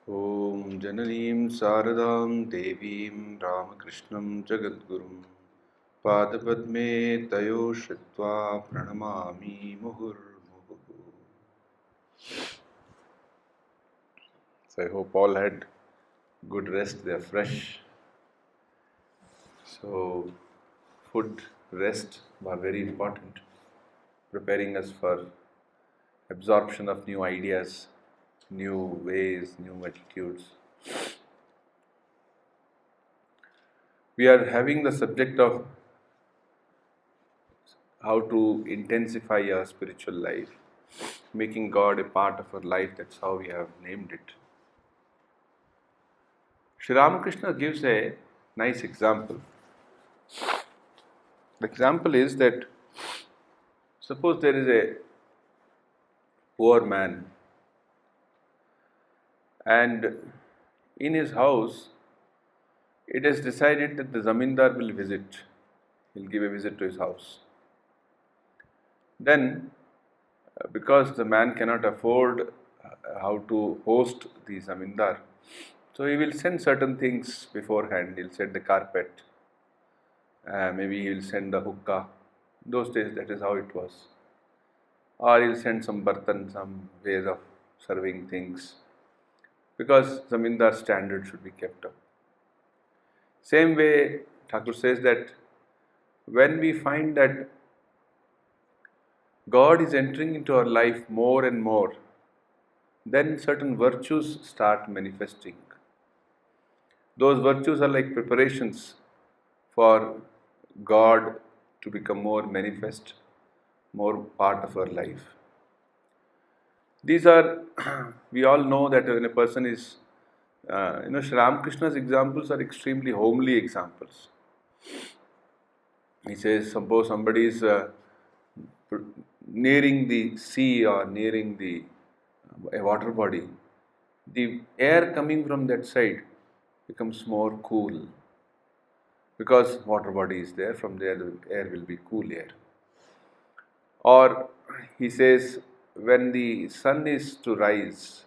Om Jananim Saradam Devim Ramakrishnam Jagadgurum Padapadme Tayo Shritva Pranamami Muhurmuhu. So I hope all had good rest, they are fresh. So food, rest are very important, preparing us for absorption of new ideas, new ways, new attitudes. We are having the subject of how to intensify our spiritual life, making God a part of our life. That's how we have named it. Sri Ramakrishna gives a nice example. The example is that suppose there is a poor man, and in his house it is decided that the zamindar will visit. He'll give a visit to his house. Then, because the man cannot afford how to host the zamindar, so he will send certain things beforehand. He'll send the carpet, maybe he'll send the hookah. Those days, that is how it was. Or he'll send some bartan, some ways of serving things, because zamindar standard should be kept up. Same way, Thakur says that when we find that God is entering into our life more and more, then certain virtues start manifesting. Those virtues are like preparations for God to become more manifest, more part of our life. These are, we all know that when a person is, Sri Ramakrishna's examples are extremely homely examples. He says, suppose somebody is nearing the sea or nearing a water body, the air coming from that side becomes more cool, because water body is there, from there the air will be cool air. Or he says, when the sun is to rise,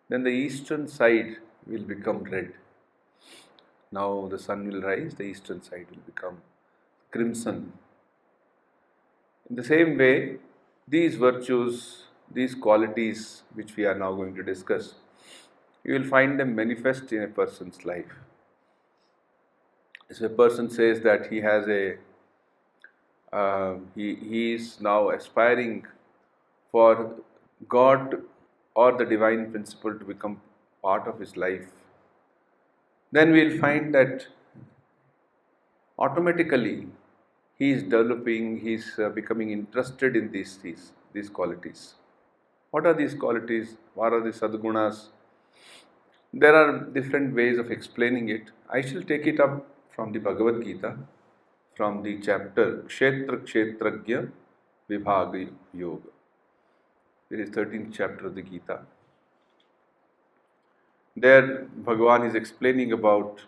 then the eastern side will become red. Now the sun will rise, the eastern side will become crimson. In the same way, these virtues, these qualities which we are now going to discuss, you will find them manifest in a person's life. If a person says that he has he is now aspiring for God or the divine principle to become part of his life, then we will find that automatically he is developing, he is becoming interested in these qualities. What are these qualities? What are the sadgunas? There are different ways of explaining it. I shall take it up from the Bhagavad Gita, from the chapter Kshetra Kshetragya Vibhaga Yoga. It is 13th chapter of the Gita. There Bhagavan is explaining about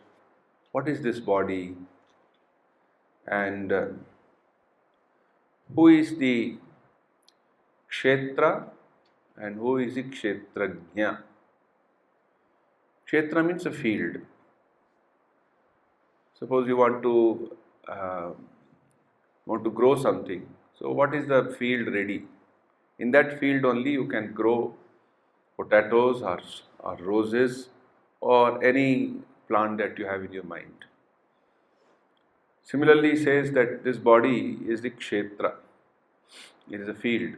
what is this body and who is the Kshetra and who is the Kshetragya. Kshetra means a field. Suppose you want to grow something. So what is the field ready? In that field only you can grow potatoes or roses or any plant that you have in your mind. Similarly, he says that this body is the kshetra. It is a field.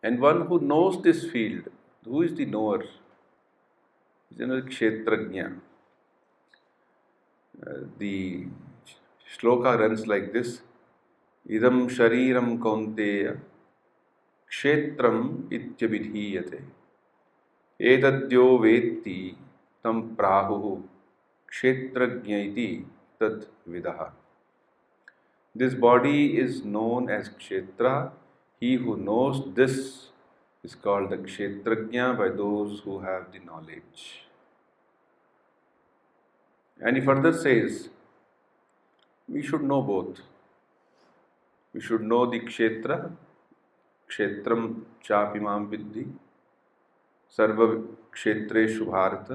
And one who knows this field, who is the knower? Is another kshetragya. The shloka runs like this: Idam shariram kaunteya kshetram ityavidhiyate etadyo vetti tam prahuhu kshetragya iti tad vidaha. This body is known as kshetra. He who knows this is called the kshetragya by those who have the knowledge. And he further says, we should know both. We should know the kshetra, kshetram chapimam vidhi, सर्व क्षेत्रेषु भारत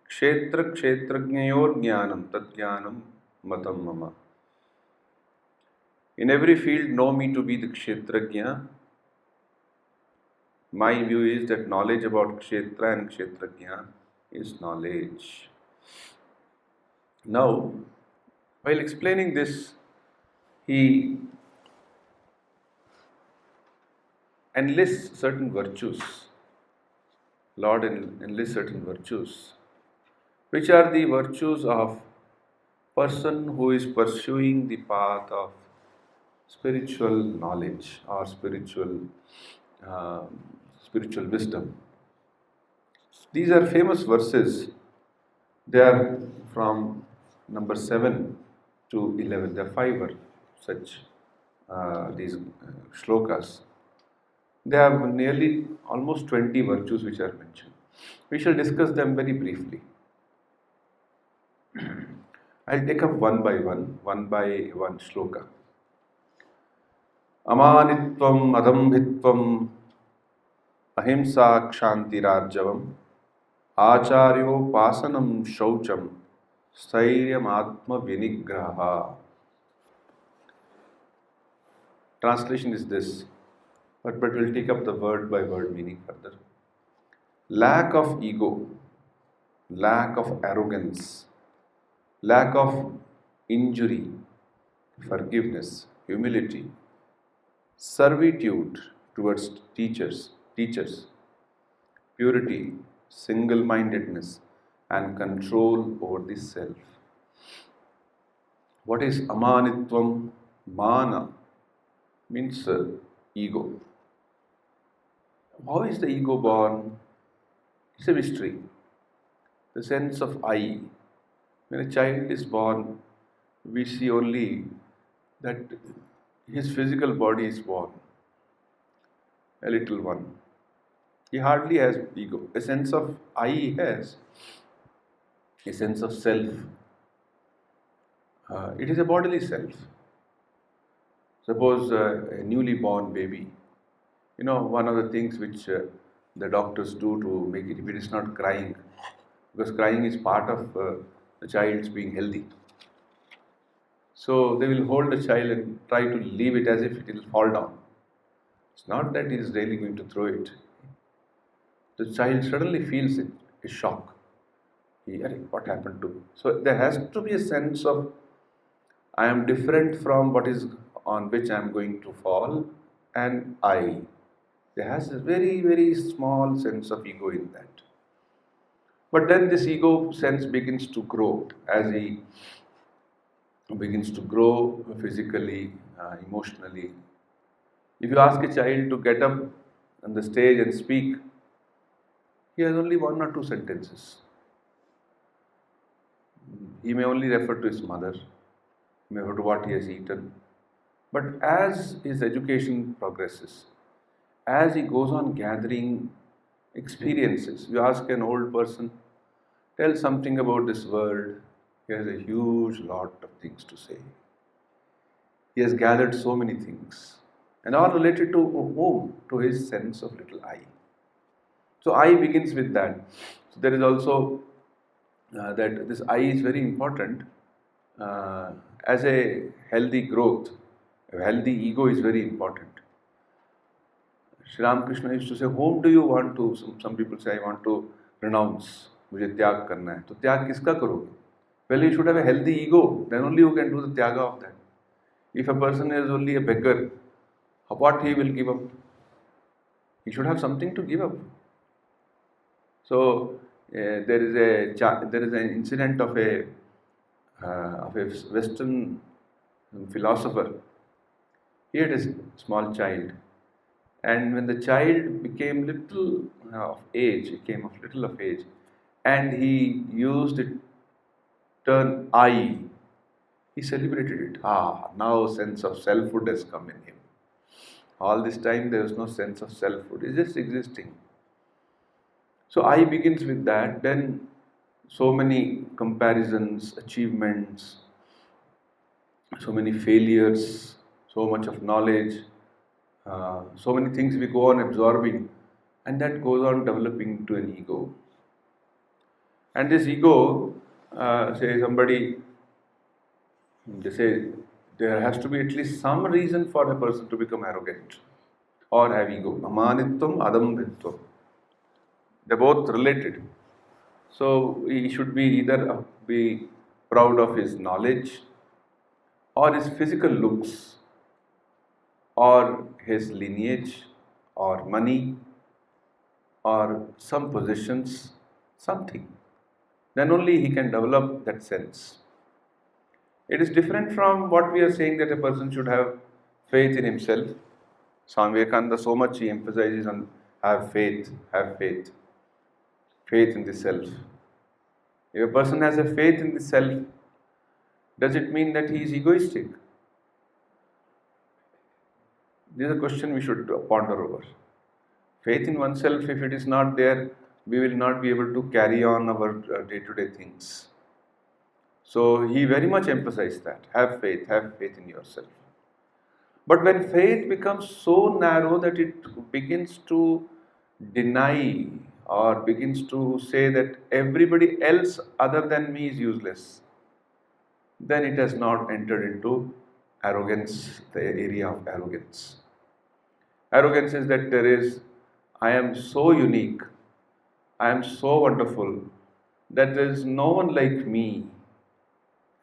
क्षेत्र क्षेत्रज्ञयोर ज्ञानम तज्ज्ञानम matam mama. In every field, know me to be the kshetrajna. My view is that knowledge about kshetra and kshetrajna is knowledge. Now, while explaining this, he enlists certain virtues. Lord enlists certain virtues, which are the virtues of person who is pursuing the path of spiritual knowledge or uh, spiritual wisdom. These are famous verses. They are from number 7 to 11. There are 5 such these shlokas. They have nearly almost 20 virtues which are mentioned. We shall discuss them very briefly. I'll take up one by one shloka. Amanitvam adambhitvam ahimsa kshantirajyavam acharyopasanam shaucham stairyam atma vinigraha. Translation is this, but we'll take up the word by word meaning further. Lack of ego, lack of arrogance, lack of injury, forgiveness, humility, servitude towards teachers, purity, single-mindedness, and control over the self. What is amanitvam? Mana means ego. How is the ego born? It's a mystery. The sense of I. When a child is born, we see only that his physical body is born, a little one. He hardly has ego. A sense of I he has, a sense of self. It is a bodily self. Suppose a newly born baby, one of the things which the doctors do to make it, if it is not crying, because crying is part of the child's being healthy. So they will hold the child and try to leave it as if it will fall down. It's not that he is really going to throw it. The child suddenly feels it, a shock. What happened to me? So there has to be a sense of I am different from what is on which I am going to fall, and I. There has a very, very small sense of ego in that. But then this ego sense begins to grow as he begins to grow physically, emotionally. If you ask a child to get up on the stage and speak, he has only 1 or 2 sentences. He may only refer to his mother, he may refer to what he has eaten. But as his education progresses, as he goes on gathering experiences, you ask an old person, tell something about this world, he has a huge lot of things to say. He has gathered so many things, and all related to whom? To his sense of little I. So I begins with that. So there is also that this I is very important as a healthy growth. A healthy ego is very important. Sri Ramakrishna used to say, whom do you want to? Some people say, I want to renounce. मुझे त्याग करना है. तो त्याग किसका करोगे? Well, you should have a healthy ego. Then only you can do the tyaga of that. If a person is only a beggar, what he will give up? He should have something to give up. So there is an incident of a Western philosopher. He had a small child, and when the child became little of age, and he used the term I, he celebrated it. Now sense of selfhood has come in him. All this time there was no sense of selfhood. It's just existing. So I begins with that. Then so many comparisons, achievements, so many failures, so much of knowledge, so many things we go on absorbing. and that goes on developing into an ego. And this ego, say somebody, they say there has to be at least some reason for a person to become arrogant or have ego. Amanitvam, adambhitvam. They're both related. So he should be either be proud of his knowledge or his physical looks or his lineage or money or some possessions, something. Then only he can develop that sense. It is different from what we are saying that a person should have faith in himself. Swami Vivekananda, so much he emphasizes on have faith, faith in the self. If a person has a faith in the self, does it mean that he is egoistic? This is a question we should ponder over. Faith in oneself, if it is not there, we will not be able to carry on our day-to-day things. So he very much emphasized that. Have faith in yourself. But when faith becomes so narrow that it begins to deny or begins to say that everybody else other than me is useless, then it has not entered into arrogance, the area of arrogance. Arrogance is that I am so unique, I am so wonderful, that there is no one like me.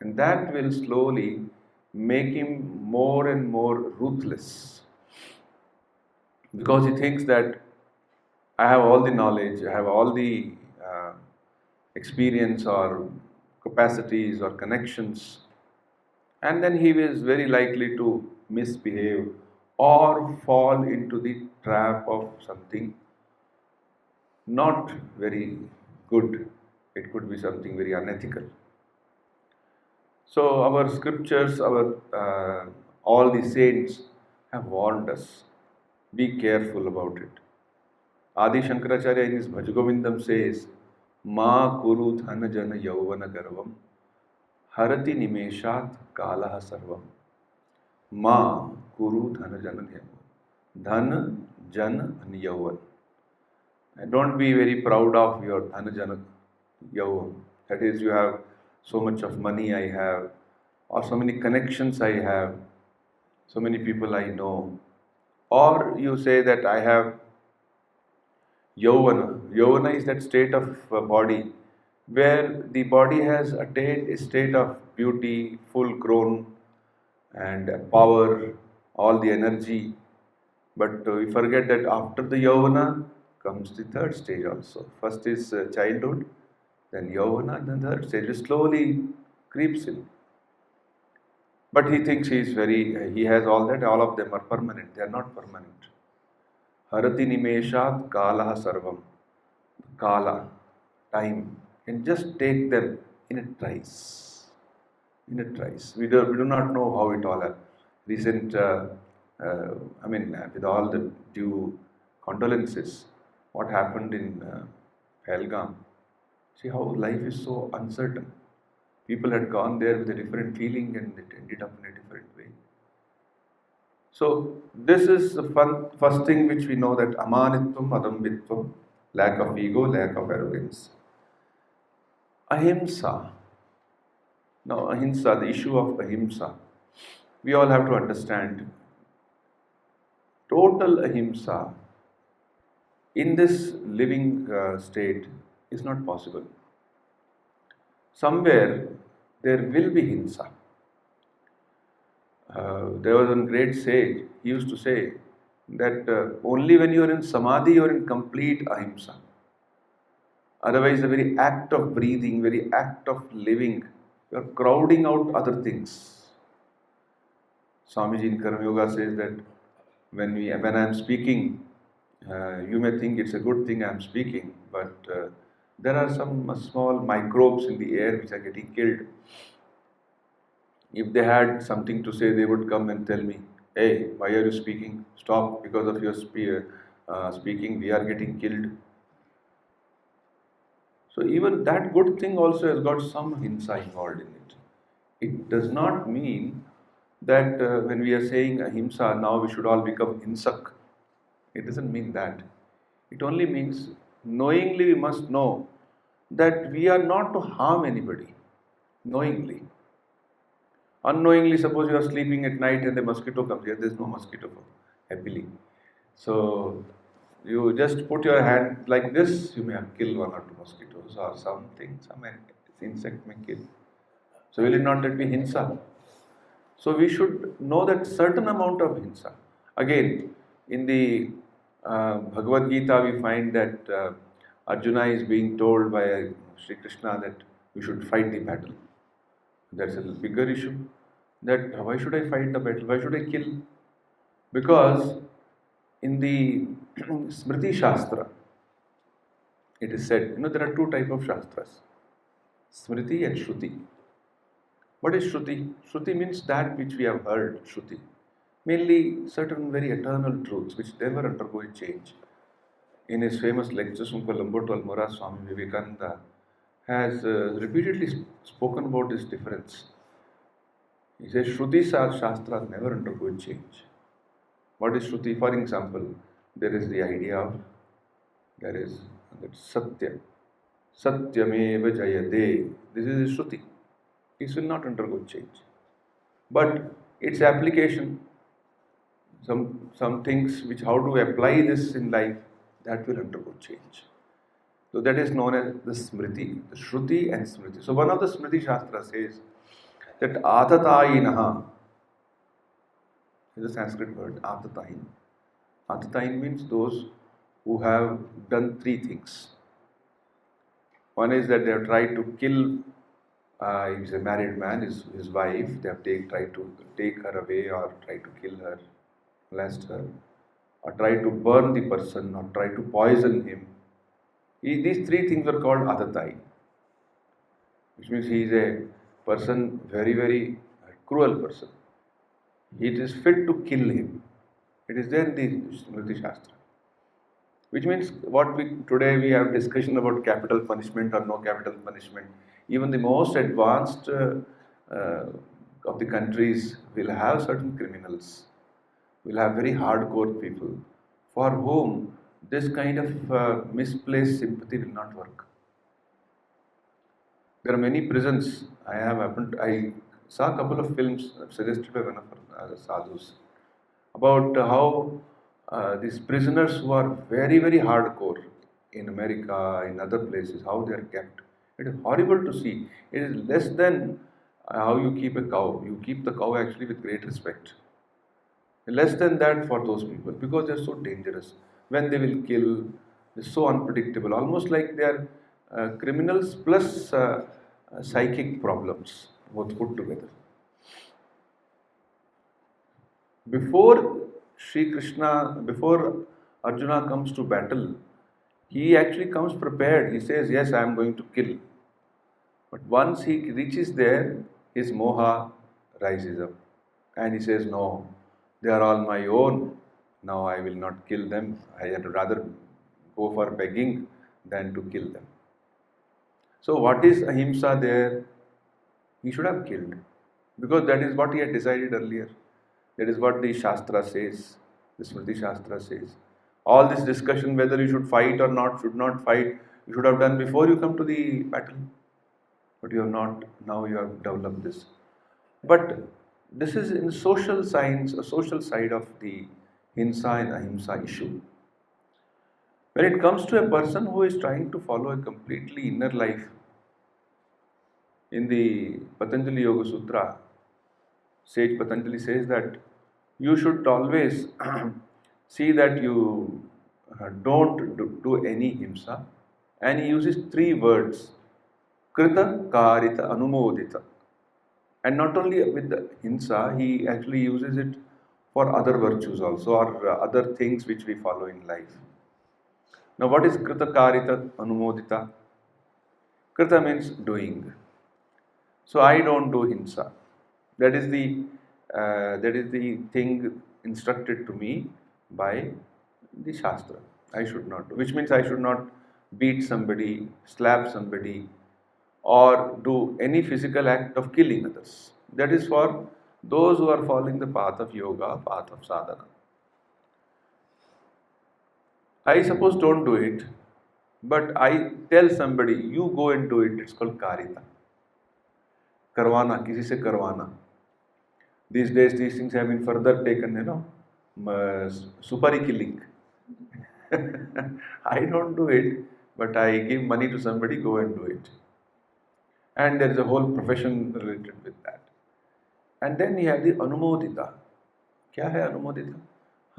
And that will slowly make him more and more ruthless. Because he thinks that I have all the knowledge, I have all the experience or capacities or connections, and then he is very likely to misbehave or fall into the trap of something not very good. It could be something very unethical. So our scriptures, all the saints have warned us. Be careful about it. Adi Shankaracharya in his Bhajagovindam says, Ma kuru dhana jana yauvana garvam harati nimeshat kalaha sarvam. Ma kuru dhana jana yauvana. Dhana, jana and yauvan. Don't be very proud of your dhana jana yauvan. That is, you have so much of money I have, or so many connections I have, so many people I know. Or you say that I have Yovana. Yovana is that state of body where the body has attained a state of beauty, full grown, and power, all the energy. But we forget that after the Yovana comes the third stage also. First is childhood, then Yovana, and then the third stage slowly creeps in. But he thinks he has all that, all of them are permanent. They are not permanent. Harati nimeshat kalaha sarvam. Kala, time, can just take them in a trice. In a trice. We do not know how it all happened. Recent, with all the due condolences, what happened in Pahalgam. See how life is so uncertain. People had gone there with a different feeling and it ended up in a different way. So this is the first thing which we know, that amanitvam, adambhitvam, lack of ego, lack of arrogance. Ahimsa. Now ahimsa, the issue of ahimsa, we all have to understand. Total ahimsa in this living state is not possible. Somewhere there will be hinsa. There was a great sage, he used to say that only when you are in samadhi you are in complete ahimsa. Otherwise, the very act of breathing, very act of living, you are crowding out other things. Swamiji in Karma Yoga says that when I am speaking, you may think it's a good thing I am speaking, but there are some small microbes in the air which are getting killed. If they had something to say, they would come and tell me, hey, why are you speaking? Stop, because of your speaking, we are getting killed. So even that good thing also has got some hinsa involved in it. It does not mean that when we are saying ahimsa, now we should all become hinsak. It doesn't mean that. It only means knowingly we must know that we are not to harm anybody. Knowingly. Unknowingly, suppose you are sleeping at night and a mosquito comes here, there is no mosquito, happily. So you just put your hand like this, you may have killed one or two mosquitoes or something, some insect may kill. So will it not that be hinsa? So we should know that certain amount of hinsa. Again, in the Bhagavad Gita, we find that Arjuna is being told by Sri Krishna that we should fight the battle. That's a bigger issue. That why should I fight the battle? Why should I kill? Because in the Smriti Shastra, it is said, there are two types of Shastras, Smriti and Shruti. What is Shruti? Shruti means that which we have heard, Shruti. Mainly certain very eternal truths which never undergo a change. In his famous lectures from Colombo to Almora, Swami Vivekananda has repeatedly spoken about this difference. He says Shrutis are Shastras never undergo change. What is Shruti? For example, there is the idea of, there is that Satya. Satyameva Jayade. This is Shruti. This will not undergo change. But its application, some things which how to apply this in life, that will undergo change. So that is known as the Smriti, the Shruti and Smriti. So one of the Smriti Shastra says that Atatayinaha is a Sanskrit word, Atatayin. Atatayin means those who have done three things. One is that they have tried to kill, if he's a married man, his wife, they have tried to take her away or try to kill her, molest her, or try to burn the person or try to poison him. These three things are called Atatayin, which means he is a person, very, very cruel person. It is fit to kill him. It is there in the Smriti Shastra. Which means today we have discussion about capital punishment or no capital punishment. Even the most advanced of the countries will have certain criminals, will have very hardcore people for whom this kind of misplaced sympathy will not work. There are many prisons. I saw a couple of films suggested by one of our sadhus about how these prisoners who are very, very hardcore in America, in other places, how they are kept. It is horrible to see. It is less than how you keep a cow. You keep the cow actually with great respect. Less than that for those people because they are so dangerous. When they will kill, it's so unpredictable. Almost like they are criminals plus psychic problems, both put together. Before Arjuna comes to battle, he actually comes prepared. He says, yes, I am going to kill. But once he reaches there, his moha rises up. And he says, no, they are all my own. Now I will not kill them. I had rather go for begging than to kill them. So what is ahimsa there? He should have killed. Because that is what he had decided earlier. That is what the Shastra says, the Smriti Shastra says. All this discussion whether you should fight or not, should not fight, you should have done before you come to the battle. But you have not, now you have developed this. But this is in social science, a social side of the hinsa and ahimsa issue. When it comes to a person who is trying to follow a completely inner life, in the Patanjali Yoga Sutra, Sage Patanjali says that you should always see that you don't do any himsa, and he uses three words: Krita, Karita, Anumodita. And not only with the hinsa, he actually uses it for other virtues also, or other things which we follow in life. Now, what is Krita, Karita, Anumodita? Krita means doing. So I don't do hinsa. That is the thing instructed to me by the Shastra. I should not do, which means I should not beat somebody, slap somebody, or do any physical act of killing others. That is for those who are following the path of yoga, path of sadhana. I suppose don't do it, but I tell somebody, you go and do it. It's called karita. करवाना, किसी से करवाना. These days, these things have been further taken, supari killing. I don't do it, but I give money to somebody, go and do it. And there is a whole profession related with that. And then you have the anumodita. क्या है अनुमोदिता?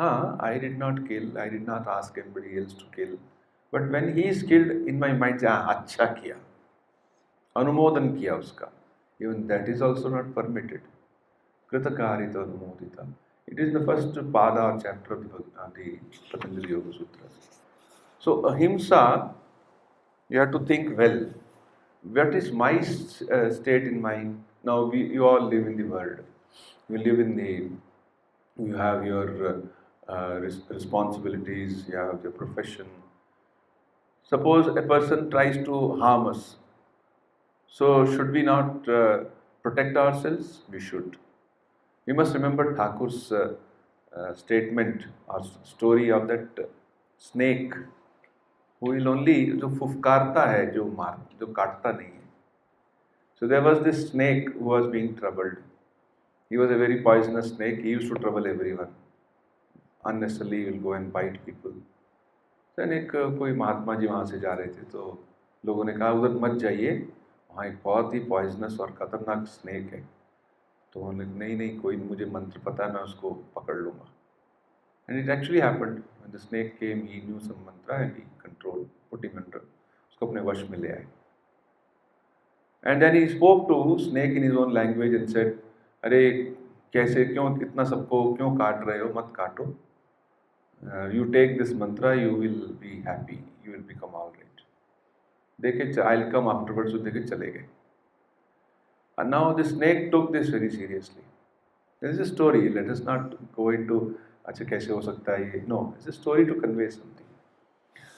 हाँ, I did not kill, I did not ask anybody else to kill. But when he is killed, in my mind, अच्छा किया, अनुमोदन किया उसका. Even that is also not permitted. Kritakarita anumodita. It is the first pada or chapter of the Patanjali Yoga Sutras. So ahimsa, you have to think well. What is my state in mind? Now you all live in the world. You live in the. You have your responsibilities. You have your profession. Suppose a person tries to harm us. So should we not protect ourselves? We should. We must remember Thakur's statement or story of that snake who will only जो फुफकारता है जो काटता नहीं है. So there was this snake who was being troubled. He was a very poisonous snake. He used to trouble everyone. Unnecessarily he will go and bite people. Then एक कोई महात्मा जी वहाँ से जा रहे थे तो लोगों ने कहा उधर मत जाइए, वहाँ एक बहुत ही पॉइजनस और खतरनाक स्नेक है. तो उन्होंने नहीं कोई मुझे मंत्र पता है, मैं उसको पकड़ लूँगा. And it actually happened. When the snake came, he knew some mantra and he controlled, put him under, उसको अपने वश में ले आए. And then he spoke to snake in his own language and said, अरे कैसे क्यों इतना सबको क्यों काट रहे हो, मत काटो. You take this mantra, you will be happy, you will become all right. देखे I'll come afterwards. So देखे चले गए. And now the snake took this very seriously. There is a story. Let us not go into अच्छा कैसे हो सकता है ये. No, it's a story to convey something.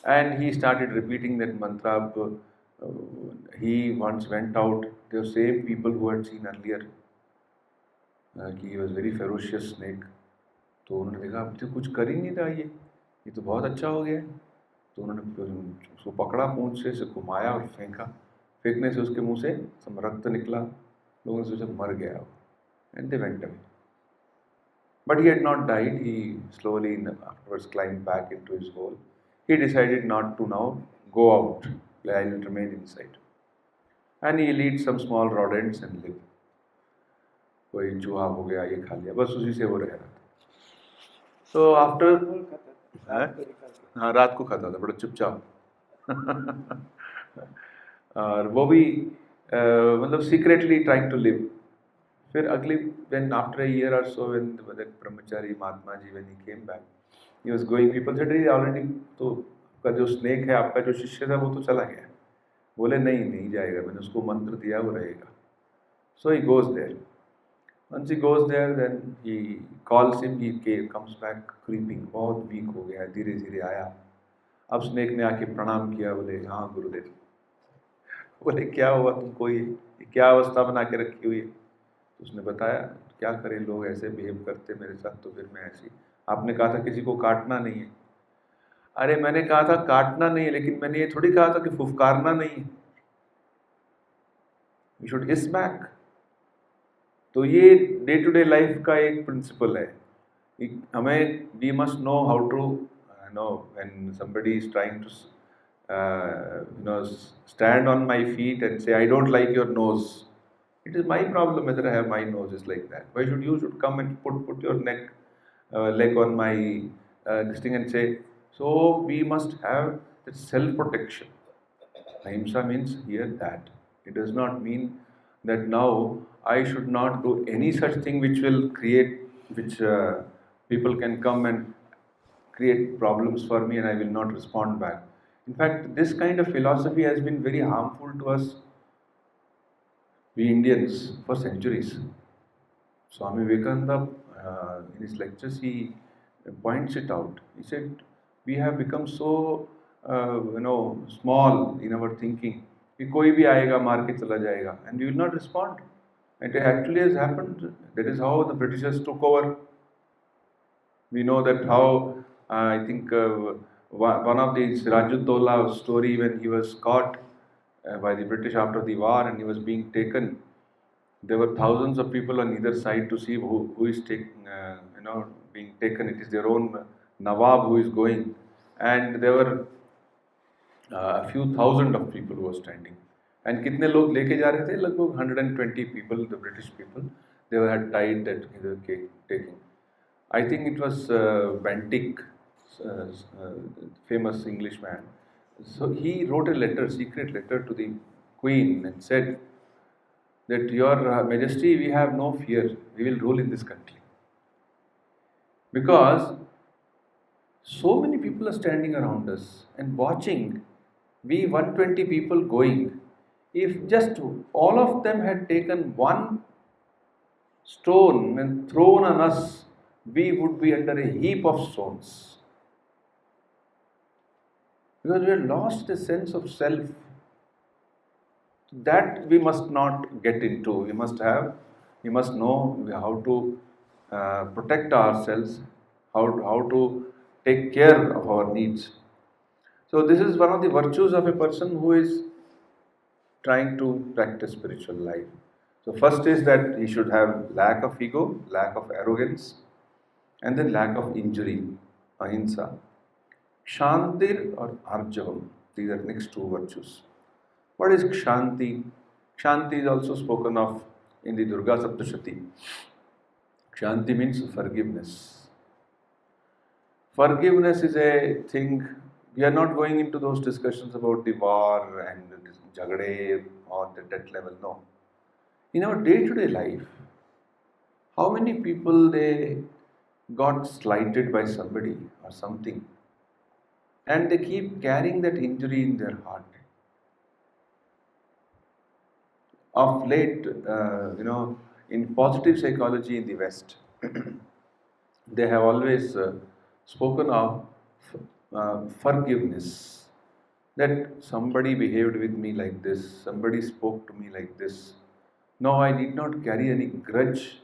And he started repeating that mantra. He once went out. The same people who had seen earlier. He was very ferocious snake. तो उन्होंने देखा अब तो कुछ कर ही नहीं रहा ये तो बहुत अच्छा हो गया. तो उन्होंने उसको पकड़ा, पूंछ से घुमाया और फेंका. फेंकने से उसके मुंह से सब रक्त निकला. लोगों ने सोचा मर गया. And they went away. But he had not died. He slowly afterwards climbed back into his hole. He decided not to now go out. I will remain inside. And he'll eat some small rodents and live. कोई चूहा हो गया ये खा लिया, बस उसी से वो रह रहा था. So after हाँ रात को खाता था बड़ा चुपचाप. और वो भी मतलब secretly trying to live. फिर अगली when after a year or so when that brahmachari Mahatma ji when he came back, he was going, people said he already तो का जो snake है आपका जो शिष्य था वो तो चला गया. बोले नहीं जाएगा, मैंने उसको मंत्र दिया वो रहेगा. So he goes there. Once he goes there, then he calls him. He comes back creeping. बहुत weak हो गया, धीरे धीरे आया. अब snake ने आके प्रणाम किया. बोले हाँ गुरुदेव. बोले क्या हुआ तुमको, ये क्या अवस्था बना के रखी हुई है. तो उसने बताया क्या करें, लोग ऐसे बिहेव करते मेरे साथ तो फिर मैं ऐसी. आपने कहा था किसी को काटना नहीं है. अरे मैंने कहा था काटना नहीं है, लेकिन मैंने ये थोड़ी कहा था कि फुफकारना नहीं है. You should his back. तो ये डे टू डे लाइफ का एक प्रिंसिपल है. हमें we must know how to know when somebody is trying to stand on my feet and say I don't like your nose. It is my problem whether I have my nose is like that. Why should you come and put your leg on my this thing and say. So we must have that self protection. Ahimsa means here that. It does not mean that now I should not do any such thing which will create, which people can come and create problems for me and I will not respond back. In fact, this kind of philosophy has been very harmful to us, we Indians, for centuries. Swami Vivekananda, in his lectures, he points it out. He said, we have become so, small in our thinking. कि कोई भी आएगा मार के चला जाएगा and we will not respond. It actually has happened. That is how the Britishers took over. We know that how I think One of the Sirajuddaulah story, when he was caught by the British after the war and he was being taken, there were thousands of people on either side to see who is being taken. It is their own Nawab who is going, and there were a few thousand of people who were standing. And कितने लोग लेके जा रहे थे? लगभग 120 people, the British people. They were had tied that they were taking. I think it was Bentinck, uh, uh, famous Englishman. So he wrote a letter, secret letter to the Queen, and said that Your Majesty, we have no fear. We will rule in this country. Because so many people are standing around us and watching. We 120 people going. If just all of them had taken one stone and thrown on us, we would be under a heap of stones. Because we have lost the sense of self. That we must not get into. We must know how to protect ourselves, how to take care of our needs. So this is one of the virtues of a person who is trying to practice spiritual life. So first is that he should have lack of ego, lack of arrogance, and then lack of injury, ahimsa. Kshantir or arjavam, these are next two virtues. What is kshanti? Kshanti is also spoken of in the Durga Saptashati. Kshanti means forgiveness. Forgiveness is a thing. We are not going into those discussions about the war and jagade or that level. No. In our day-to-day life, how many people they got slighted by somebody or something, and they keep carrying that injury in their heart. Of late, in positive psychology in the West, they have always spoken of forgiveness. That somebody behaved with me like this, somebody spoke to me like this. No, I need not carry any grudge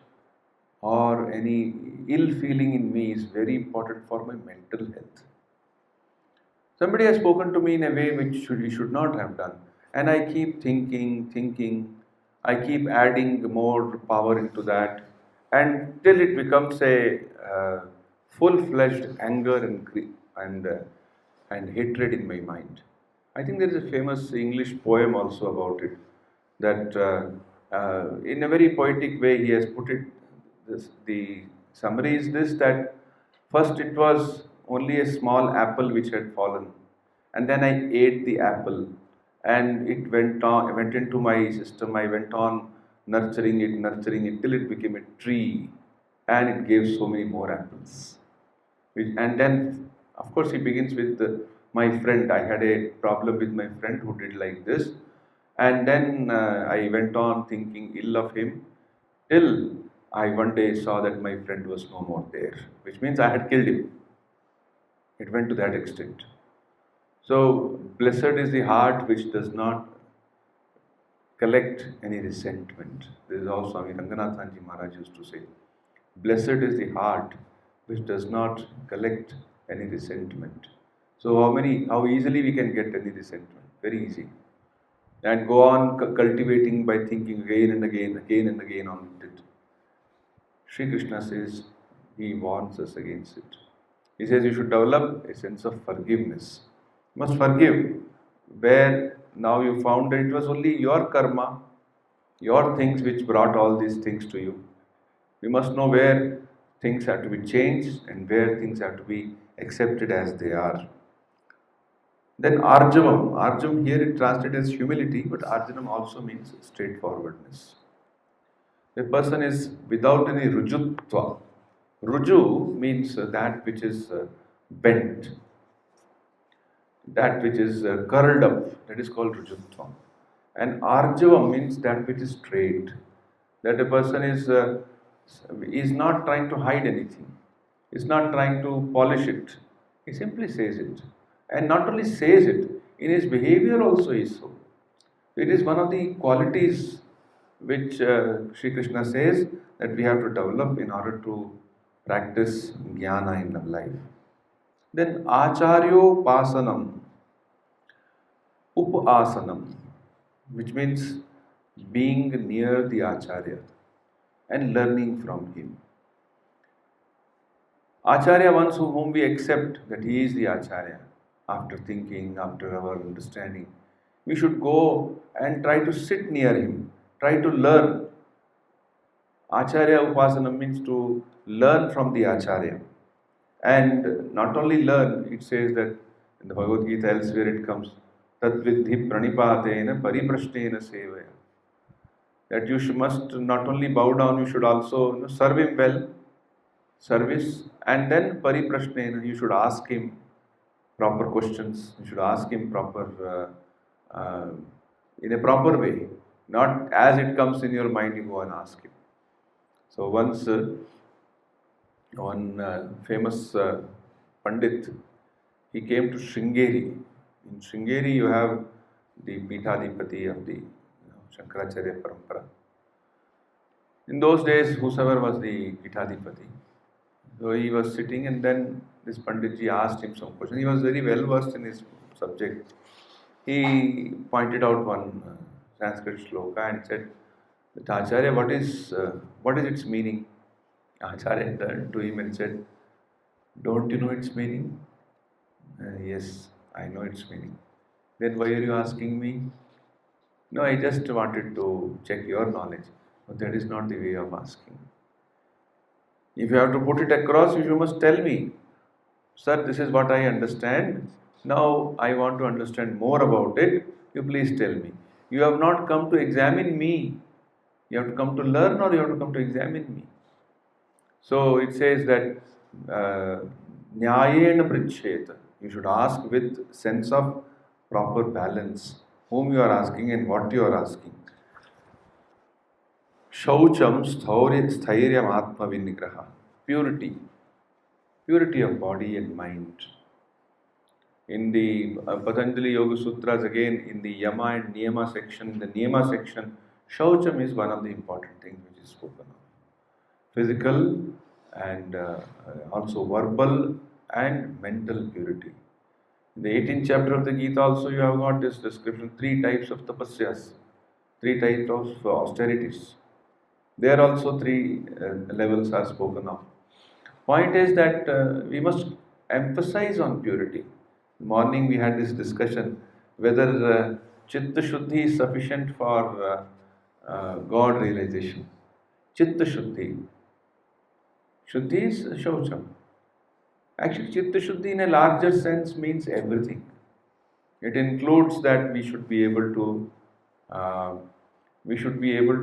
or any ill feeling in me is very important for my mental health. Somebody has spoken to me in a way which he should not have done. And I keep thinking, I keep adding more power into that until it becomes a full-fledged anger and hatred in my mind. I think there is a famous English poem also about it, that in a very poetic way he has put it. The summary is this, that first it was only a small apple which had fallen, and then I ate the apple, and it went into my system. I went on nurturing it till it became a tree, and it gave so many more apples. And then, of course, he begins with my friend. I had a problem with my friend who did like this, and then I went on thinking ill of him till I one day saw that my friend was no more there, which means I had killed him. It went to that extent. So, blessed is the heart which does not collect any resentment. This is how Swami Ranganathanji Maharaj used to say. Blessed is the heart which does not collect any resentment. So, how easily we can get any resentment? Very easy. And go on cultivating by thinking again and again on it. Sri Krishna says, he warns us against it. He says you should develop a sense of forgiveness. You must forgive. Where now you found that it was only your karma, your things which brought all these things to you. We must know where things have to be changed and where things have to be accepted as they are. Then arjavam. Arjavam here it translated as humility, but arjanam also means straightforwardness. A person is without any rujutva. Ruju means that which is bent, that which is curled up, that is called rujutva. And arjavam means that which is straight, that a person is not trying to hide anything, is not trying to polish it, he simply says it. And not only says it, in his behavior also is so. It is one of the qualities which Sri Krishna says that we have to develop in order to practice jnana in life. Then Acharyopasanam, Upasanam, which means being near the Acharya and learning from him. Acharya, once whom we accept that he is the Acharya, after thinking, after our understanding, we should go and try to sit near him, try to learn. Acharya Upasana means to learn from the Acharya. And not only learn, it says that in the Bhagavad Gita elsewhere it comes, Tadvidhi pranipatena pariprashnena sevaya. That you must not only bow down, you should also serve him well, service, and then pariprashnena, you should ask him proper questions, you should ask him in a proper way, not as it comes in your mind, you go and ask him. So once one famous Pandit, he came to Sringeri. In Sringeri, you have the Pithadipati of the Shankaracharya Parampara. In those days, whosoever was the Pithadipati, so he was sitting, and then this Panditji asked him some question. He was very well versed in his subject. He pointed out one Sanskrit shloka and said, Acharya, what is its meaning? Acharya turned to him and said, don't you know its meaning? Yes, I know its meaning. Then why are you asking me? No, I just wanted to check your knowledge. But that is not the way of asking. If you have to put it across, you must tell me, sir, this is what I understand. Now I want to understand more about it. You please tell me. You have not come to examine me. You have to come to learn, or you have to come to examine me. So it says that Nyayena Prichet. You should ask with sense of proper balance whom you are asking and what you are asking. Shaucham Stairyam Atma Vinigraha. Purity. Purity of body and mind. In the Patanjali Yoga Sutras, again in the Yama and Niyama section, in the Niyama section, Shaucham is one of the important things which is spoken of. Physical and also verbal and mental purity. In the 18th chapter of the Gita also you have got this description, 3 types of tapasyas, 3 types of austerities. There also 3 levels are spoken of. Point is that we must emphasize on purity. Morning we had this discussion whether Chitta Shuddhi is sufficient for God realization. Chitta Shuddhi. Shuddhi is Shaucham. Actually, Chitta Shuddhi in a larger sense means everything. It includes that we should be able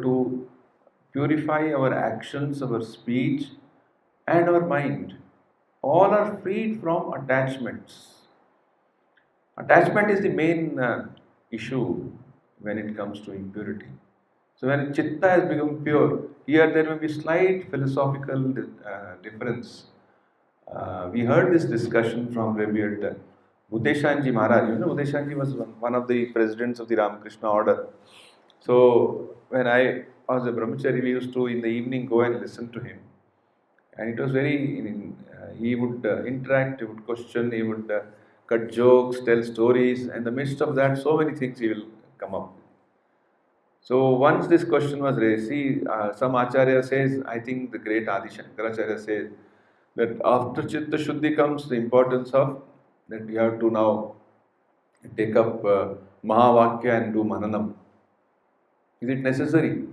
to purify our actions, our speech, and our mind. All are freed from attachments. Attachment is the main issue when it comes to impurity. So when Chitta has become pure, here there may be slight philosophical difference. We heard this discussion from Revered Bhuteshanji Maharaj. You know, Bhuteshanji was one of the presidents of the Ramakrishna order. So when I was a brahmachari, we used to in the evening go and listen to him. And it was very, he would interact, he would question, he would cut jokes, tell stories, and in the midst of that, so many things he will come up with. So once this question was raised, some Acharya says, I think the great Adi Shankaracharya says, that after Chitta Shuddhi comes the importance of that we have to now take up Mahavakya and do Mananam. Is it necessary?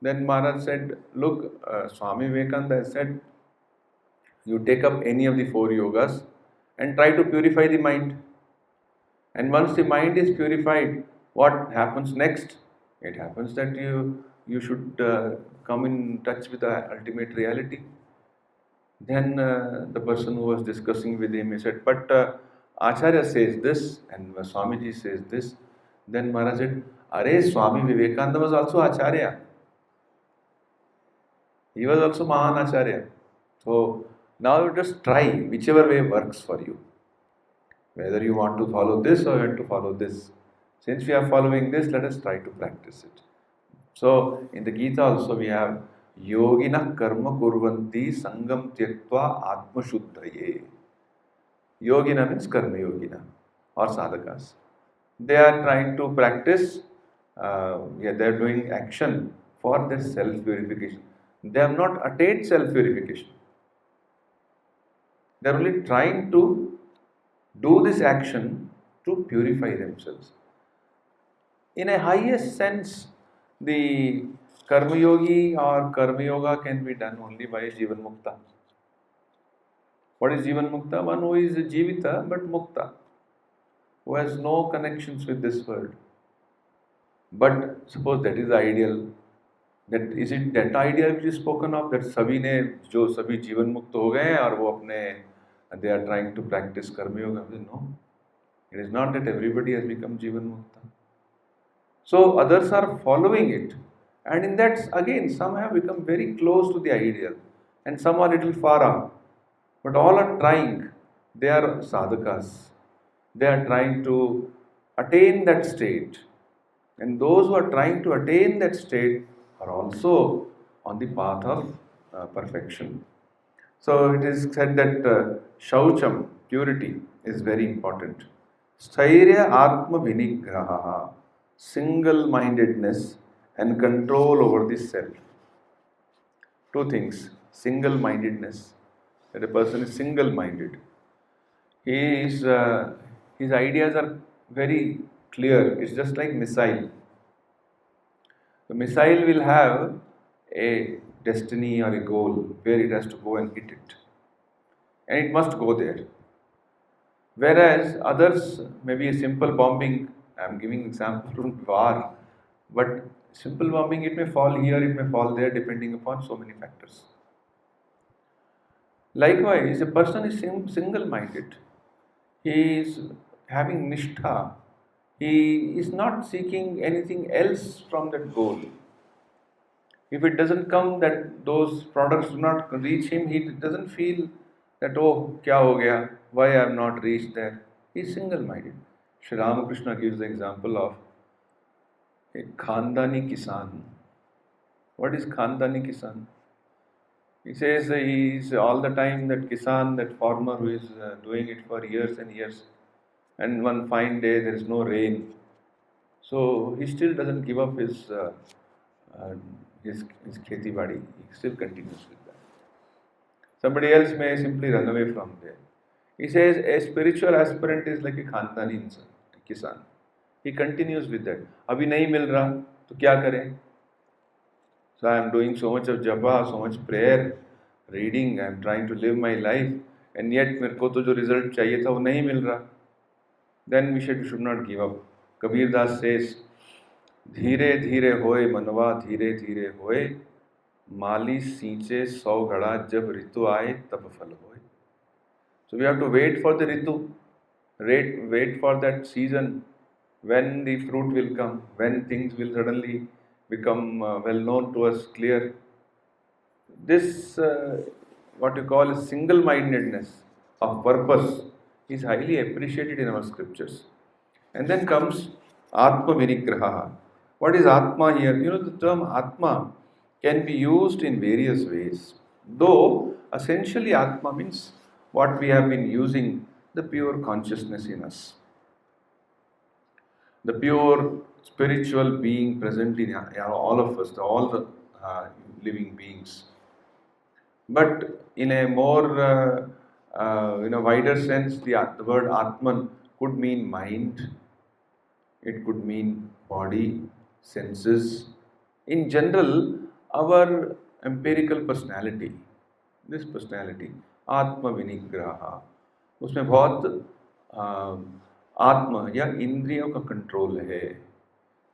Then Maharaj said, look, Swami Vivekananda said, you take up any of the 4 yogas and try to purify the mind. And once the mind is purified, what happens next? It happens that you should come in touch with the ultimate reality. Then the person who was discussing with him, he said, but Acharya says this and Swamiji says this. Then Maharaj said, Are, Swami Vivekananda was also Acharya. He was also Mahan Acharya. So now you just try whichever way works for you. Whether you want to follow this or you want to follow this. Since we are following this, let us try to practice it. So in the Gita also we have Yogina karma kurvanti sangam tyaktva atmashuddhaye. Yogina means karma yogina or sadhakas. They are trying to practice, yeah, they are doing action for their self purification. They have not attained self purification. They are only trying to do this action to purify themselves. In a highest sense, the karma yogi or karma yoga can be done only by Jivan Mukta. What is Jivan Mukta? One who is Jivita but Mukta, who has no connections with this world. But suppose that is the ideal. That is it that idea which is spoken of that सभी ने जो सभी जीवन मुक्त हो गए हैं और वो अपने they are trying to practice karma yoga. No, it is not that everybody has become Jivan Mukta. So others are following it, and in that again some have become very close to the ideal, and some are little far off. But all are trying. They are sadhakas. They are trying to attain that state, and those who are trying to attain that state are also on the path of perfection. So it is said that shaucham, purity, is very important. Sthairya atma vinigraha, single-mindedness and control over the self. Two things: single-mindedness, that a person is single-minded. His ideas are very clear. It's just like missile. The missile will have a destiny or a goal where it has to go and hit it, and it must go there. Whereas others, maybe a simple bombing, I'm giving example from war, but simple bombing, it may fall here, it may fall there, depending upon so many factors. Likewise, a person is single-minded. He is having nishtha. He is not seeking anything else from that goal. If it doesn't come, that those products do not reach him, he doesn't feel that, oh, kya ho gaya, why I have not reached there. He is single-minded. Sri Ramakrishna gives the example of a Khandani Kisan. What is Khandani Kisan? He says he is all the time that Kisan, that farmer who is doing it for years and years, and one fine day there is no rain. So he still doesn't give up his kheti badi. He still continues with that. Somebody else may simply run away from there. He says a spiritual aspirant is like a Khandani Kisan. He continues with that. Abhi nahi mil raha, to kya kare? So I am doing so much of japa, so much prayer, reading, I am trying to live my life, and yet मेरे को तो जो result चाहिए था वो नहीं मिल रहा. Then we should not give up. Kabir Das says, धीरे धीरे होए मनवा धीरे धीरे होए, माली सींचे 100 घड़ा जब ऋतु आए तब फल होए. So we have to wait for the ritu, wait for that season when the fruit will come, when things will suddenly become well known to us, clear. This, what you call a single-mindedness of purpose, is highly appreciated in our scriptures. And then comes Atma Vinigraha. What is Atma here? You know, the term Atma can be used in various ways. Though, essentially Atma means what we have been using, the pure consciousness in us. The pure spiritual being present in all of us, all the living beings. But in a more wider sense, the word Atman could mean mind, it could mean body, senses. In general, our empirical personality, this personality, Atma Vinigraha, उसमें बहुत आत्मा या इंद्रियों का control है.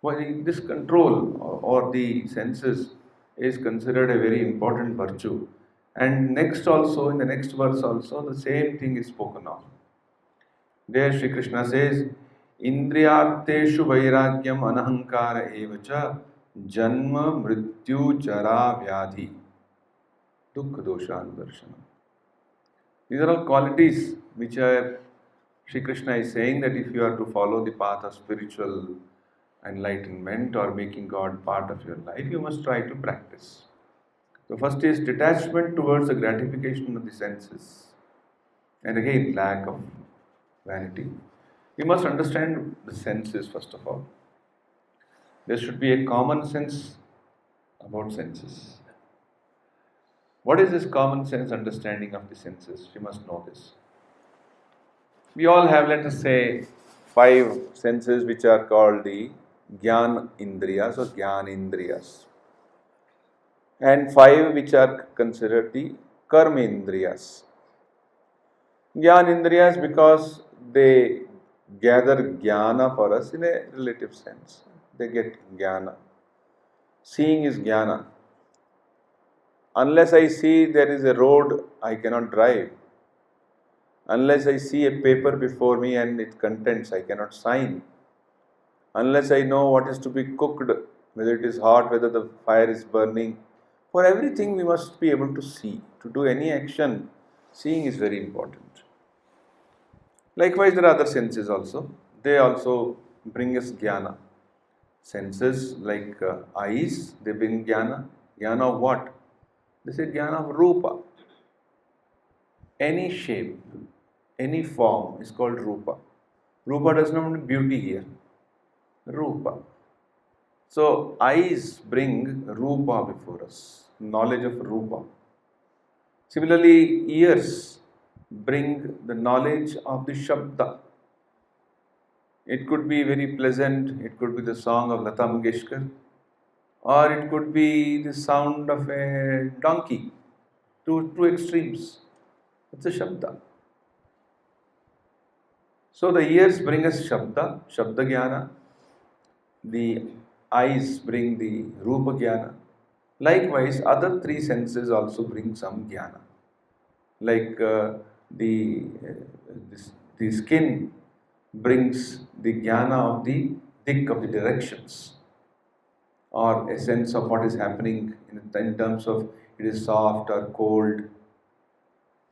Well, this control or the senses is considered a very important virtue. And next also, in the next verse also, the same thing is spoken of. There Shri Krishna says, Indriyarteshu vairagyam anahankara evacha janma mrityu jara vyadhi dukkha doshanudarshanam. These are all qualities which Shri Krishna is saying that if you are to follow the path of spiritual enlightenment or making God part of your life, you must try to practice. So first is detachment towards the gratification of the senses. And again, lack of vanity. We must understand the senses first of all. There should be a common sense about senses. What is this common sense understanding of the senses? We must know this. We all have, let us say, five senses which are called the Gyan Indriyas or Gyan Indriyas, and five which are considered the Karma Indriyas. Gyan Indriyas because they gather jnana for us in a relative sense. They get jnana. Seeing is jnana. Unless I see there is a road, I cannot drive. Unless I see a paper before me and its contents, I cannot sign. Unless I know what is to be cooked, whether it is hot, whether the fire is burning. For everything, we must be able to see. To do any action, seeing is very important. Likewise, there are other senses also. They also bring us jnana. Senses like eyes, they bring jnana. Jnana of what? They say jnana of rupa. Any shape, any form is called rupa. Rupa does not mean beauty here. Rupa. So eyes bring rupa before us, knowledge of rupa. Similarly, ears bring the knowledge of the shabda. It could be very pleasant, it could be the song of Lata Mangeshkar, or it could be the sound of a donkey. Two extremes. It's a shabda. So the ears bring us shabda, shabda jnana. The eyes bring the rupa jnana. Likewise, other three senses also bring some jnana. Like the skin brings the jnana of the dik, of the directions, or a sense of what is happening in terms of it is soft or cold.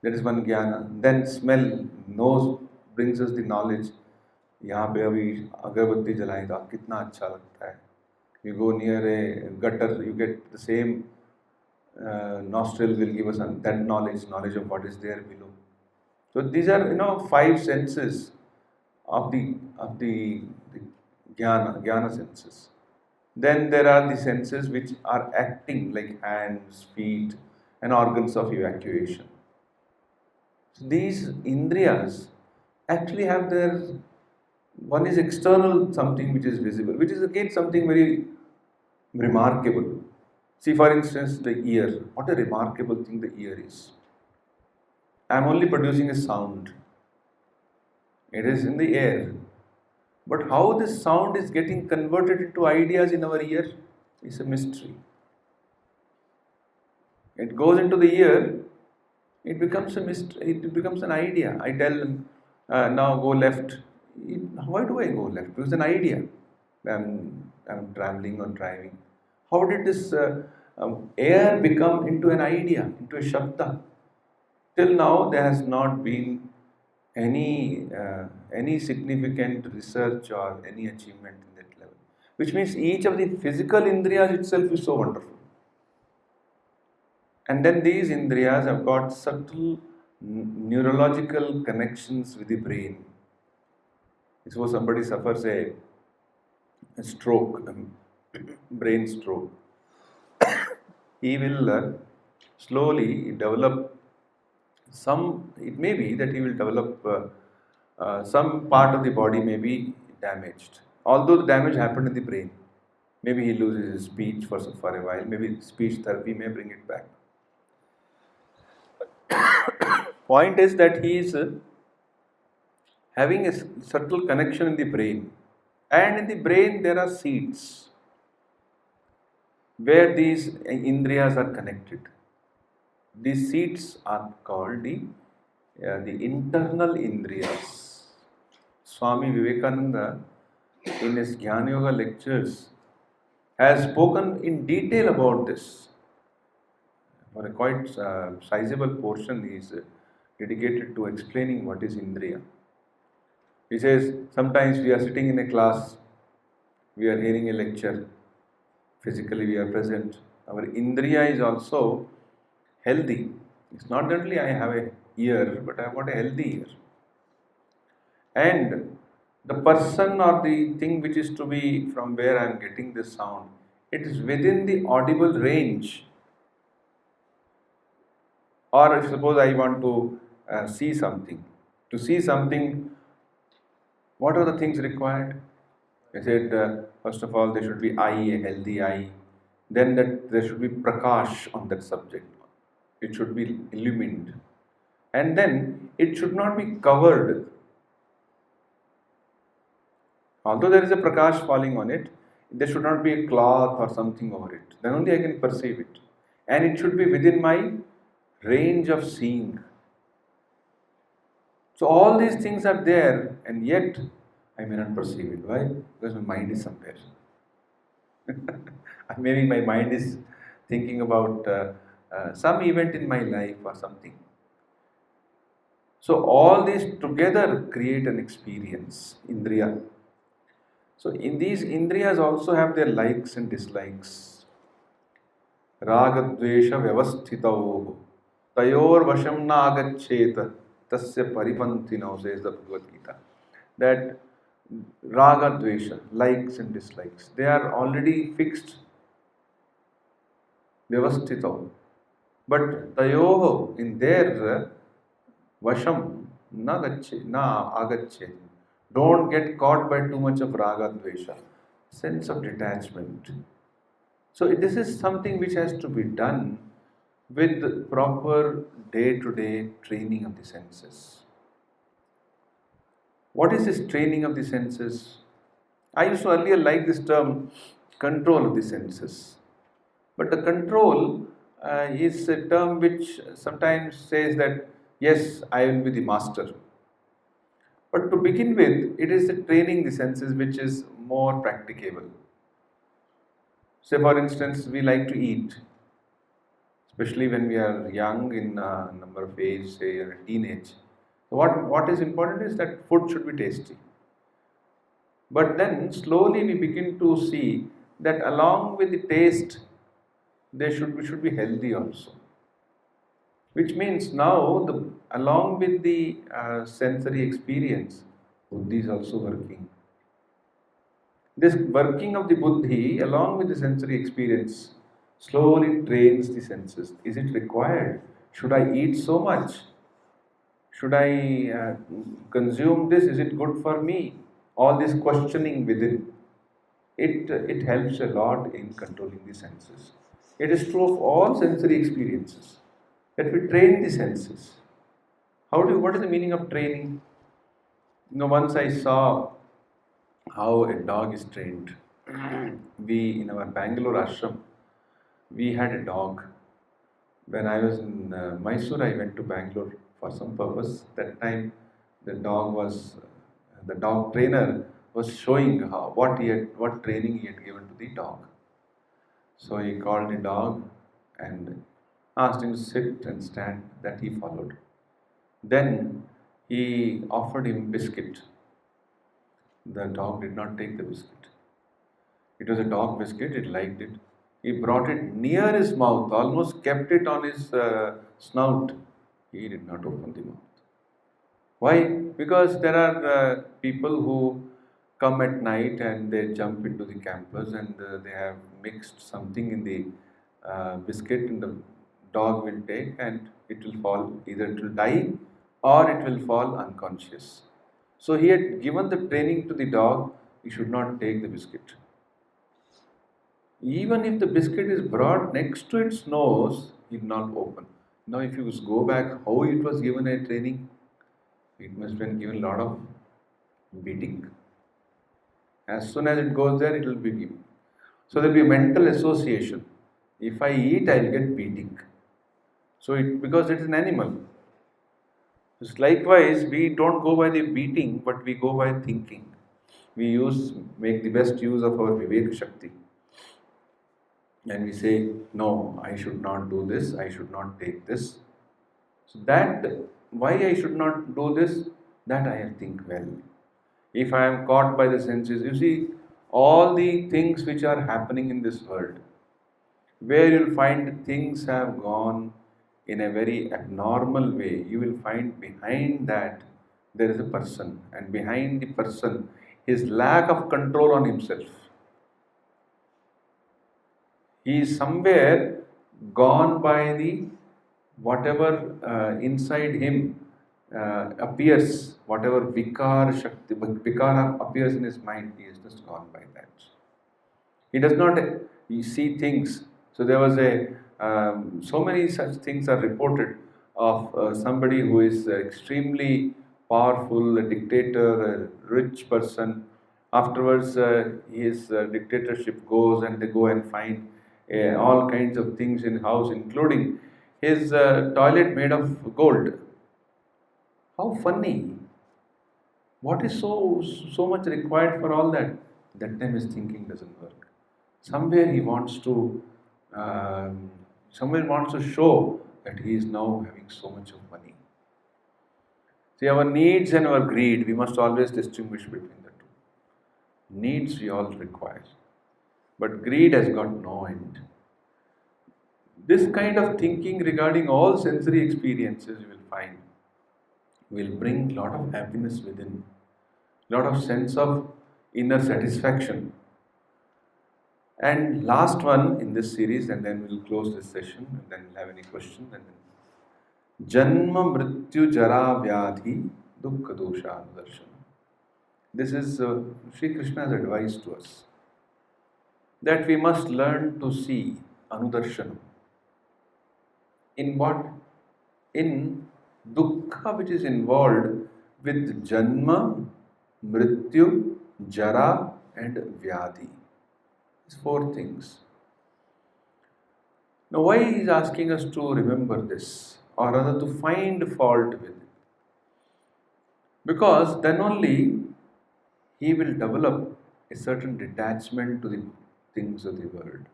That is one jnana. Then smell, nose brings us the knowledge. यहाँ पे अभी अगरबत्ती जलाएं तो कितना अच्छा लगता है. You go near a gutter, you get the same nostril will give us that knowledge of what is there below. So these are five senses of the jnana senses. Then there are the senses which are acting like hands, feet, and organs of evacuation. So these indriyas actually have one is external, something which is visible, which is again something very remarkable. See, for instance, the ear. What a remarkable thing the ear is. I am only producing a sound. It is in the air. But how this sound is getting converted into ideas in our ear is a mystery. It goes into the ear, it becomes a mystery, it becomes an idea. I tell them, now go left. Why do I go left? Because an idea. I'm traveling or driving. How did this air become into an idea, into a shabda? Till now, there has not been any significant research or any achievement in that level. Which means each of the physical indriyas itself is so wonderful. And then these indriyas have got subtle neurological connections with the brain. Suppose somebody suffers a stroke, brain stroke, he will slowly develop it may be that he will develop some part of the body may be damaged. Although the damage happened in the brain, maybe he loses his speech for a while, maybe speech therapy may bring it back. Point is that he is having a subtle connection in the brain, and in the brain there are seats where these indriyas are connected. These seats are called the internal indriyas. Swami Vivekananda, in his Jnana Yoga lectures, has spoken in detail about this. For a quite sizable portion, he is dedicated to explaining what is indriya. He says, sometimes we are sitting in a class, we are hearing a lecture, physically we are present. Our indriya is also healthy. It's not only I have a ear, but I want a healthy ear. And the person or the thing which is to be from where I am getting this sound, it is within the audible range. Or if suppose I want to see something, to see something, what are the things required? I said, first of all, there should be eye, a healthy eye. Then that there should be prakash on that subject. It should be illumined. And then it should not be covered. Although there is a prakash falling on it, there should not be a cloth or something over it. Then only I can perceive it. And it should be within my range of seeing. So all these things are there, and yet I may not perceive it. Why? Because my mind is somewhere. Maybe my mind is thinking about some event in my life or something. So all these together create an experience, indriya. So in these indriyas also have their likes and dislikes. Ragadvesha vyavasthitau tayor vasham na agaccheta tasya paripantino, says the Bhagavad Gita. That ragadvesha, likes and dislikes, they are already fixed. Vyavasthitau. But tayoho, in their vasham na agacche. Don't get caught by too much of raga dvesha, sense of detachment. So this is something which has to be done with proper day-to-day training of the senses. What is this training of the senses? I used to earlier like this term, control of the senses. But the control is a term which sometimes says that, yes, I will be the master. But to begin with, it is the training the senses which is more practicable. Say for instance, we like to eat, especially when we are young in a number of age, say a teenage. So what is important is that food should be tasty. But then slowly we begin to see that along with the taste, we should be healthy also. Which means now, along with the sensory experience, buddhi is also working. This working of the buddhi along with the sensory experience slowly trains the senses. Is it required? Should I eat so much? Should I consume this? Is it good for me? All this questioning within, it helps a lot in controlling the senses. It is true of all sensory experiences that we train the senses. What is the meaning of training? Once I saw how a dog is trained. In our Bangalore ashram, we had a dog. When I was in Mysore, I went to Bangalore for some purpose. That time, the dog trainer was showing what training he had given to the dog. So he called the dog and asked him to sit and stand. That he followed. Then he offered him biscuit. The dog did not take the biscuit. It was a dog biscuit, it liked it. He brought it near his mouth, almost kept it on his snout. He did not open the mouth. Why? Because there are people who come at night and they jump into the campus and they have mixed something in the biscuit, and the dog will take and it will fall, either it will die or it will fall unconscious. So he had given the training to the dog, he should not take the biscuit. Even if the biscuit is brought next to its nose, it will not open. Now if you go back how it was given a training, it must have been given a lot of beating. As soon as it goes there, it will be given. So there will be a mental association. If I eat, I will get beating. So because it is an animal. Likewise, we don't go by the beating, but we go by thinking. We make the best use of our Vivek Shakti. And we say, no, I should not do this, I should not take this. So why I should not do this, that I think well. If I am caught by the senses, you see, all the things which are happening in this world, where you'll find things have gone in a very abnormal way, you will find behind that there is a person, and behind the person, his lack of control on himself. He is somewhere gone by the whatever inside him appears, whatever vikara appears in his mind, he is just gone by that. He does not see things. So there was so many such things are reported of somebody who is extremely powerful, a dictator, a rich person. Afterwards, his dictatorship goes, and they go and find all kinds of things in house, including his toilet made of gold. How funny! What is so much required for all that? That time his thinking doesn't work. Somewhere he wants to, somewhere wants to show that he is now having so much of money. See, our needs and our greed, we must always distinguish between the two. Needs we all require, but greed has got no end. This kind of thinking regarding all sensory experiences, you will find, will bring lot of happiness within, lot of sense of inner satisfaction. And last one in this series, and then we'll close this session, and then we'll have any questions. And then Janma Mrityu Jara Vyadhi Dukkha Dosha Anudarshana. This is Sri Krishna's advice to us, that we must learn to see Anudarshanam. In what? In dukkha which is involved with Janma, Mrityu, Jara and Vyadhi. These four things. Now, why he is asking us to remember this, or rather to find fault with it? Because then only he will develop a certain detachment to the things of the world.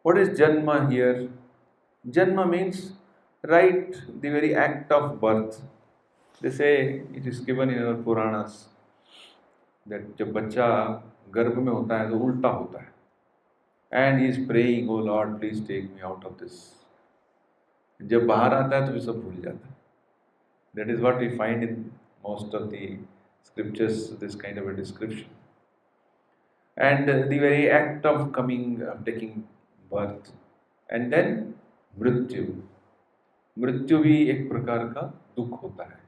What is Janma here? Janma means, right, the very act of birth. They say it is given in our Puranas that जब बच्चा गर्भ में होता है तो उल्टा होता है, and he is praying, oh Lord, please take me out of this. जब बाहर आता है तो ये सब भूल जाता है. That is what we find in most of the scriptures, this kind of a description. And the very act of taking birth, and then मृत्यु. मृत्यु भी एक प्रकार का दुख होता है.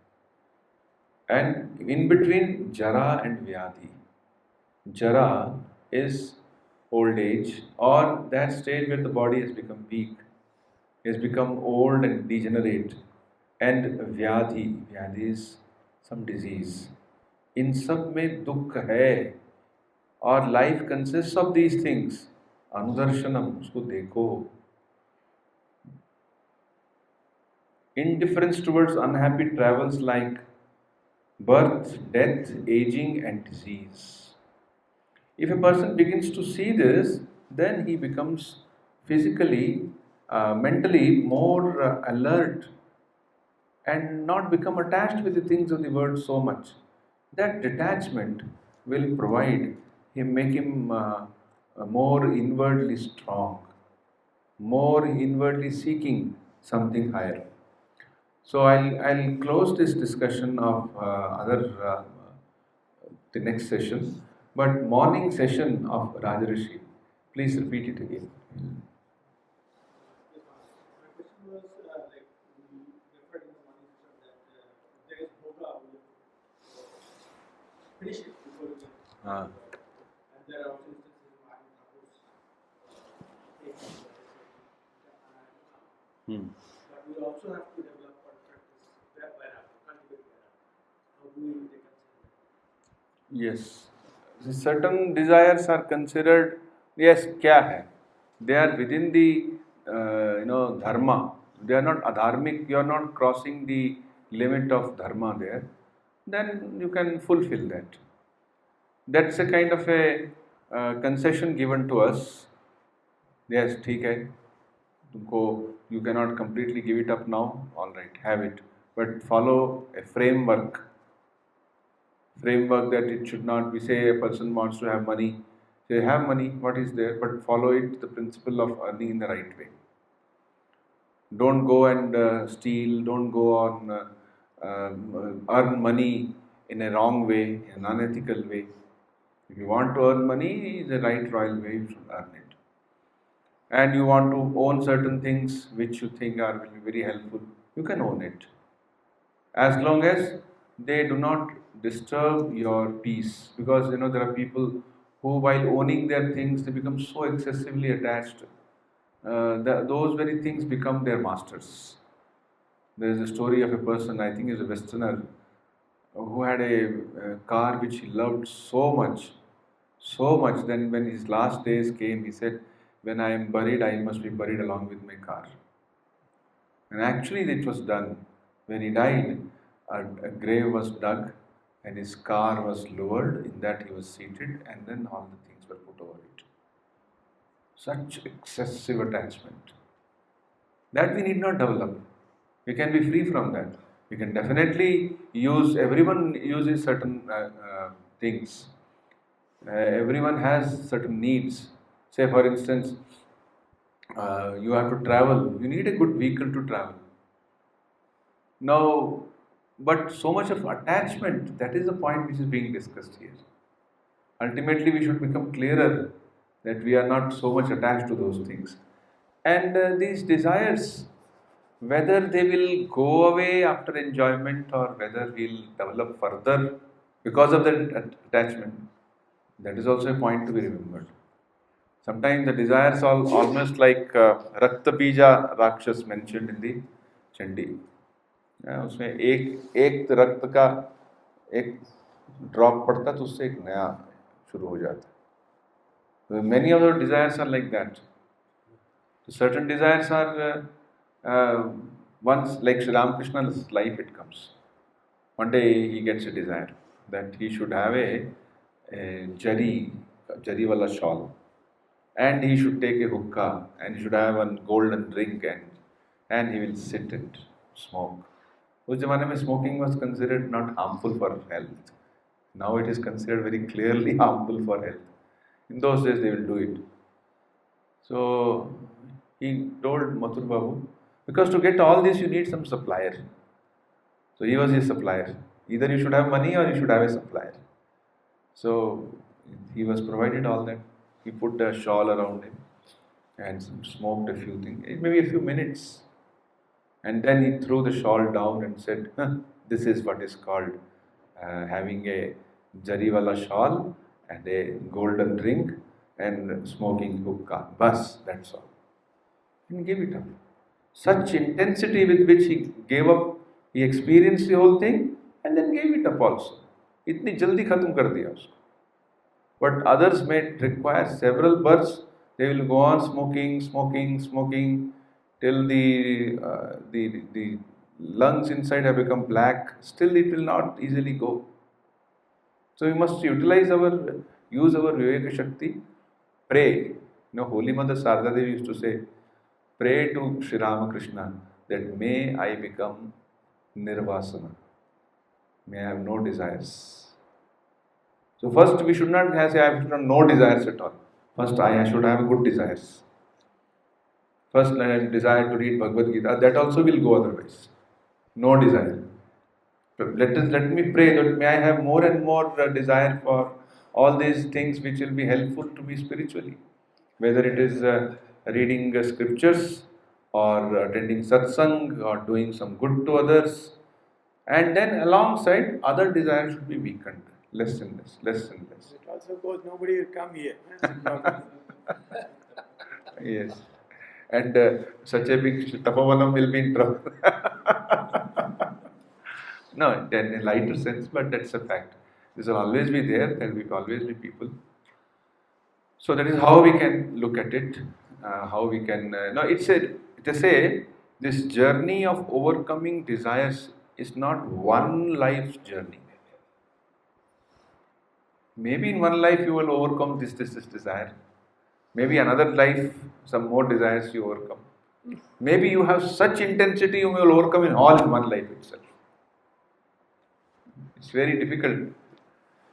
And in between Jara and Vyadhi. Jara is old age, or that stage where the body has become weak, has become old and degenerate. And Vyadhi is some disease. In सब में दुख है, और life consists of these things. Anudarshanam, उसको देखो. Indifference towards unhappy travels like birth, death, aging and disease. If a person begins to see this, then he becomes physically, mentally more alert, and not become attached with the things of the world so much. That detachment will make him more inwardly strong, more inwardly seeking something higher. So I'll close this discussion of the next session, but morning session of Rajarishi, please repeat it again. My question was like we referred in the morning session that there is yoga, we finish it before we and there are also instances where I but we also have to develop our practice cultivate how do we take Yes. Certain desires are considered, yes, kya hai? They are within the dharma. They are not adharmic. You are not crossing the limit of dharma there. Then you can fulfill that. That's a kind of a concession given to us. Yes, ठीक है. You cannot completely give it up now. All right, have it, but follow a framework. That it should not be, say a person wants to have money, say have money, what is there, but follow it, the principle of earning in the right way. Don't go and steal, don't go on earn money in a wrong way, an unethical way. If you want to earn money, the right royal way you should earn it. And you want to own certain things which you think are will be very helpful, you can own it. As long as they do not disturb your peace. Because there are people who, while owning their things, they become so excessively attached. Those very things become their masters. There is a story of a person, I think is a Westerner, who had a car which he loved so much, so much. Then, when his last days came, he said, "When I am buried, I must be buried along with my car." And actually, it was done. When he died, a grave was dug and his car was lowered. In that, he was seated, and then all the things were put over it. Such excessive attachment that we need not develop. We can be free from that. We can definitely use, everyone uses certain things. Everyone has certain needs. Say, for instance, you have to travel. You need a good vehicle to travel. Now, but so much of attachment, that is the point which is being discussed here. Ultimately, we should become clearer that we are not so much attached to those things. And these desires, whether they will go away after enjoyment or whether we'll develop further because of that attachment, that is also a point to be remembered. Sometimes the desires are almost like Rakta Bija Rakshas mentioned in the Chandi. उसमें एक रक्त का एक drop पड़ता तो उससे एक नया शुरू हो जाता. Many of the desires are like that. So certain desires are once, like Sri Ramakrishna's life, it comes. One day he gets a desire that he should have a jari wala shawl, and he should take a hookah, and he should have a golden drink, and he will sit and smoke. उस जमाने में smoking was considered not harmful for health. Now it is considered very clearly harmful for health. In those days they will do it. So he told Mathur Babu, because to get all this you need some supplier. So he was his supplier. Either you should have money or you should have a supplier. So he was provided all that. He put a shawl around him and smoked a few things, maybe a few minutes. And then he threw the shawl down and said, this is what is called having a jari wala shawl and a golden drink and smoking hookah. Bas, that's all. And gave it up. Such intensity with which he gave up, he experienced the whole thing and then gave it up also. Itni jaldi khatam kar diya usko. But others may require several births. They will go on smoking till the lungs inside have become black. Still, it will not easily go. So we must use our Viveka Shakti. Pray. Holy Mother Sarda Devi used to say, pray to Sri Ramakrishna that may I become nirvasana. May I have no desires. So first we should not say I should have no desires at all. First I should have good desires. First I desire to read Bhagavad Gita. That also will go otherwise. No desire. Let me pray that may I have more and more desire for all these things which will be helpful to me spiritually. Whether it is reading scriptures or attending satsang or doing some good to others. And then alongside other desires should be weakened. Less and less. It also goes, nobody will come here. Yes. And such a big tapavanam will be in trouble. No, in a lighter sense, but that's a fact. This will always be there, there will always be people. So that is how we can look at it, how we can... this journey of overcoming desires is not one life's journey. Maybe in one life you will overcome this desire. Maybe another life, some more desires you overcome. Maybe you have such intensity you will overcome in all in one life itself. It's very difficult.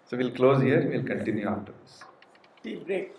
So we'll close here, we'll continue after this. Tea break.